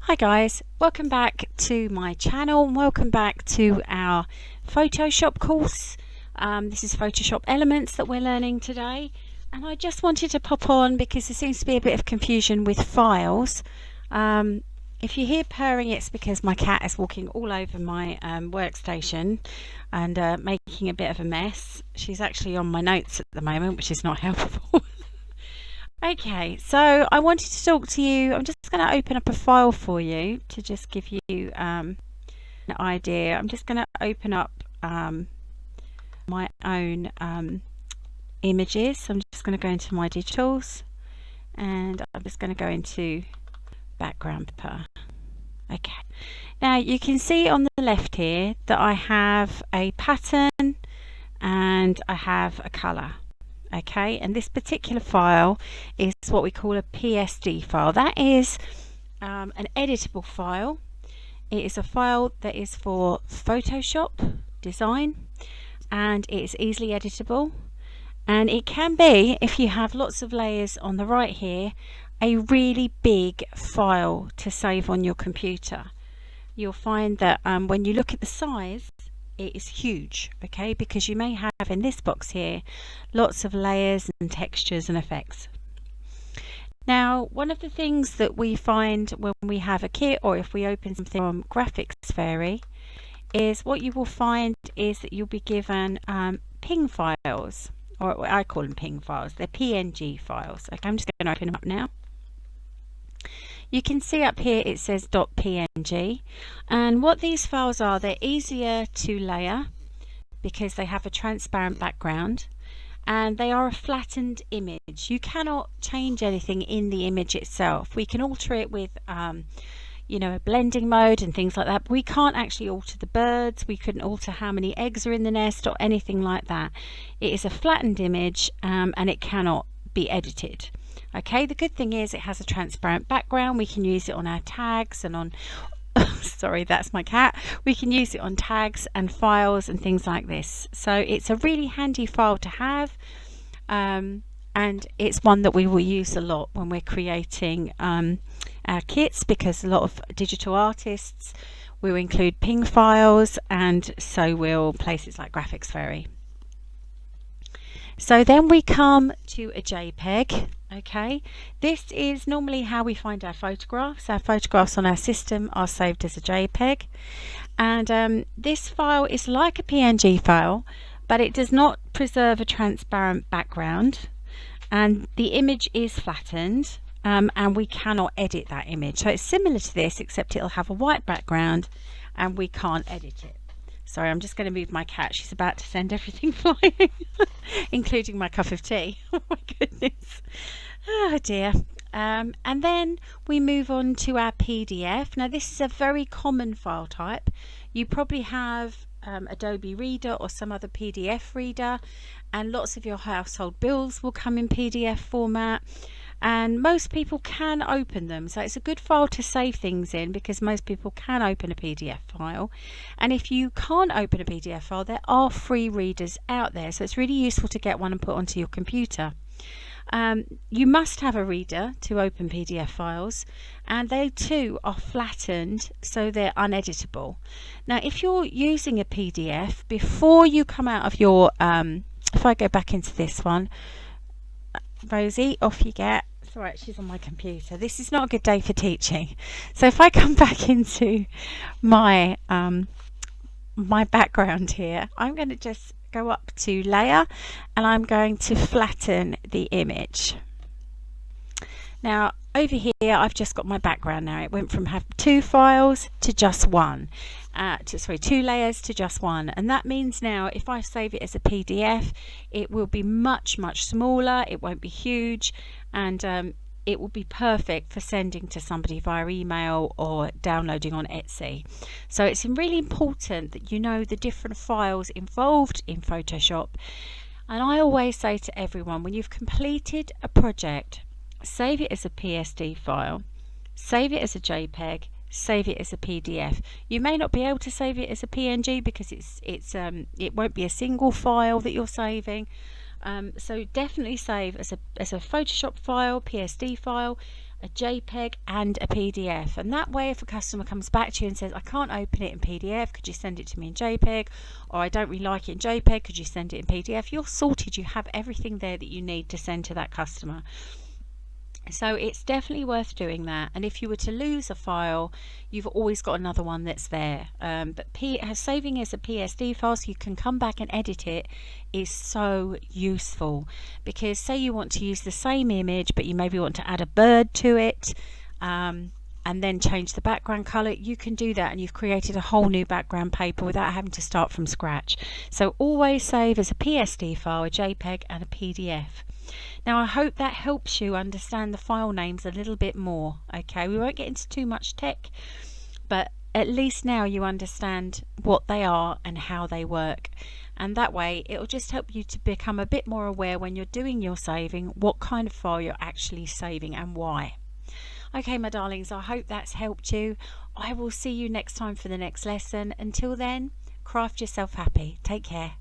Hi guys, welcome back to my channel and welcome back to our Photoshop course. This is Photoshop Elements that we're learning today, and I just wanted to pop on because there seems to be a bit of confusion with files. If you hear purring, it's because my cat is walking all over my workstation and making a bit of a mess. She's actually on my notes at the moment, which is not helpful. Okay, so I wanted to talk to you. I'm just going to open up a file for you to just give you an idea. I'm just going to open up my own images. So I'm just going to go into my digitals and I'm just going to go into background paper. Okay, now you can see on the left here that I have a pattern and I have a color. Okay, and this particular file is what we call a Psd file. That is an editable file. It is a file that is for Photoshop design and it is easily editable, and it can be, if you have lots of layers on the right here, a really big file to save on your computer. You'll find that when you look at the size, it is huge, okay, because you may have in this box here lots of layers and textures and effects. Now, one of the things that we find when we have a kit or if we open something from Graphics Fairy is what you will find is that you'll be given ping files, or I call them ping files. They're PNG files. Okay, I'm just going to open them up now. You can see up here it says .png, and what these files are, they're easier to layer because they have a transparent background and they are a flattened image. You cannot change anything in the image itself. We can alter it with you know, a blending mode and things like that, but we can't actually alter the birds. We couldn't alter how many eggs are in the nest or anything like that. It is a flattened image and it cannot be edited. Okay, the good thing is it has a transparent background. We can use it on our tags and on sorry, that's my cat. We can use it on tags and files and things like this. So it's a really handy file to have, and it's one that we will use a lot when we're creating our kits, because a lot of digital artists will include ping files, and so will places like Graphics Fairy. So then we come to a JPEG. Okay, this is normally how we find our photographs. Our photographs on our system are saved as a JPEG, and this file is like a PNG file, but it does not preserve a transparent background, and the image is flattened, and we cannot edit that image. So it's similar to this, except it'll have a white background and we can't edit it. Sorry, I'm just going to move my cat. She's about to send everything flying, including my cup of tea. Oh my goodness. Oh dear. And then we move on to our PDF. Now this is a very common file type. You probably have Adobe Reader or some other PDF reader, and lots of your household bills will come in PDF format. And most people can open them, so it's a good file to save things in because most people can open a PDF file. And if you can't open a PDF file, there are free readers out there, so it's really useful to get one and put onto your computer. You must have a reader to open PDF files, and they too are flattened, so they're uneditable. Now if you're using a PDF, before you come out of your if I go back into this one, Rosie, off you get. It's alright, she's on my computer. This is not a good day for teaching. So if I come back into my my background here, I'm going to just go up to layer and I'm going to flatten the image. Now over here I've just got my background now. It went from having two files to just one. Two layers to just one, and that means now if I save it as a PDF, it will be much smaller, it won't be huge, and it will be perfect for sending to somebody via email or downloading on Etsy. So it's really important that you know the different files involved in Photoshop, and I always say to everyone, when you've completed a project, save it as a PSD file, save it as a JPEG, save it as a PDF. You may not be able to save it as a PNG because it won't be a single file that you're saving. So definitely save as a Photoshop file, PSD file, a JPEG and a PDF, and that way if a customer comes back to you and says, I can't open it in PDF, could you send it to me in JPEG, or I don't really like it in JPEG, could you send it in PDF, you're sorted. You have everything there that you need to send to that customer. So it's definitely worth doing that, and if you were to lose a file, you've always got another one that's there. But saving as a PSD file so you can come back and edit it is so useful, because say you want to use the same image but you maybe want to add a bird to it, and then change the background color, you can do that and you've created a whole new background paper without having to start from scratch. So always save as a PSD file, a JPEG and a PDF. Now I hope that helps you understand the file names a little bit more. Okay, we won't get into too much tech, but at least now you understand what they are and how they work, and that way it'll just help you to become a bit more aware when you're doing your saving, what kind of file you're actually saving and why. Okay my darlings, I hope that's helped you. I will see you next time for the next lesson. Until then, craft yourself happy. Take care.